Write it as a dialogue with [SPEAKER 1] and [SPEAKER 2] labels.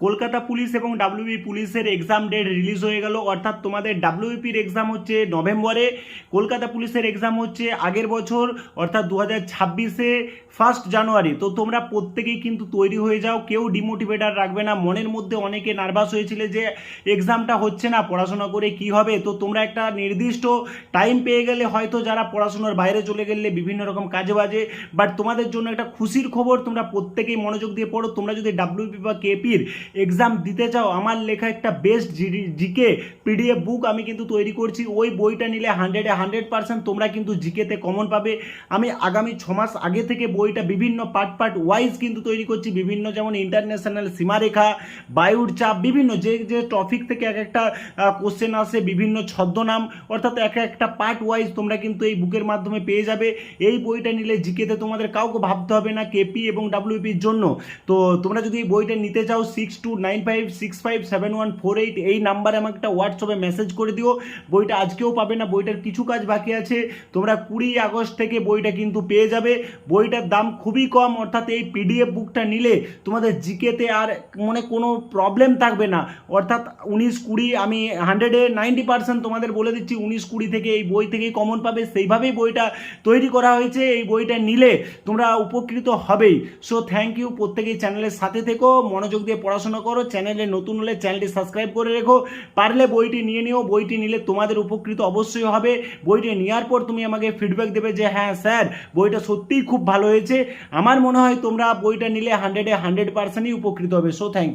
[SPEAKER 1] Kolkata police এবং WB পুলিশের exam date release হয়ে গেল। অর্থাৎ তোমাদের ডাব্লিউবিপির এক্সাম হচ্ছে নভেম্বরে, কলকাতা পুলিশের এক্সাম হচ্ছে আগের বছর অর্থাৎ 2026-এ 1 জানুয়ারি। তো তোমরা প্রত্যেকেই কিন্তু তৈরি হয়ে যাও, কেউ ডিমোটিভেটার রাখবে না। মনের মধ্যে অনেকে নার্ভাস হয়েছিল যে এক্সামটা হচ্ছে না, পড়াশোনা করে কি হবে। তো তোমরা একটা নির্দিষ্ট টাইম পেয়ে গেলে, হয়তো যারা পড়াশোনার বাইরে চলে গেলে বিভিন্ন রকম কাজে বাজে, বাট তোমাদের জন্য একটা খুশির খবর, তোমরা প্রত্যেকেই মনোযোগ দিয়ে পড়ো। তোমরা যদি ডাব্লিউবি বা কেপির এক্সাম দিতে চাও, আমার লেখা একটা বেস্ট জিকে পিডিএফ বুক আমি কিন্তু তৈরি করছি। ওই বইটা নিলে 100% তোমরা কিন্তু জিকেতে কমন পাবে। আমি আগামী 6 মাস আগে থেকে বইটা বিভিন্ন পার্ট ওয়াইজ কিন্তু তৈরি করছি। বিভিন্ন যেমন ইন্টারন্যাশনাল সীমারেখা, বায়ুর চাপ, বিভিন্ন যে যে টপিক থেকে এক একটা কোশ্চেন আসে, বিভিন্ন ছদ্মনাম, অর্থাৎ এক একটা পার্ট ওয়াইজ তোমরা কিন্তু এই বুকের মাধ্যমে পেয়ে যাবে। এই বইটা নিলে জিকেতে তোমাদের কাউকে ভাবতে হবে না কেপি এবং ডাব্লিউপির জন্য। তো তোমরা যদি এই বইটা নিতে চাও 6295657148 এই নাম্বারে আমাকে একটা হোয়াটসঅ্যাপে মেসেজ করে দিও। বইটা আজকেও পাবে না, বইটার কিছু কাজ বাকি আছে। তোমরা 20 আগস্ট থেকে বইটা কিন্তু পেয়ে যাবে। বইটার দাম খুবই কম, অর্থাৎ এই পিডিএফ বুকটা নিলে তোমাদের জিকেতে আর মনে কোনো প্রবলেম থাকবে না। অর্থাৎ 19-20 আমি 190% তোমাদের বলে দিচ্ছি 19-20 থেকে এই বই থেকেই কমন পাবে। সেইভাবেই বইটা তৈরি করা হয়েছে। এই বইটা নিলে তোমরা উপকৃত হবেই। So thank you. প্রত্যেকেই চ্যানেলের সাথে থেকো, মনোযোগ দিয়ে পড়াশোনা করো। চ্যানেলে নতুন হলে চ্যানেলটি সাবস্ক্রাইব করে রেখো। পারলে বইটি নিয়ে নিও, বইটি নিলে তোমাদের উপকৃত অবশ্যই হবে। বইটি নেওয়ার পর তুমি আমাকে ফিডব্যাক দেবে যে হ্যাঁ স্যার বইটা সত্যিই খুব ভালো হয়েছে। আমার মনে হয় তোমরা বইটা নিলে 100-100%ই উপকৃত হবে। So thank you.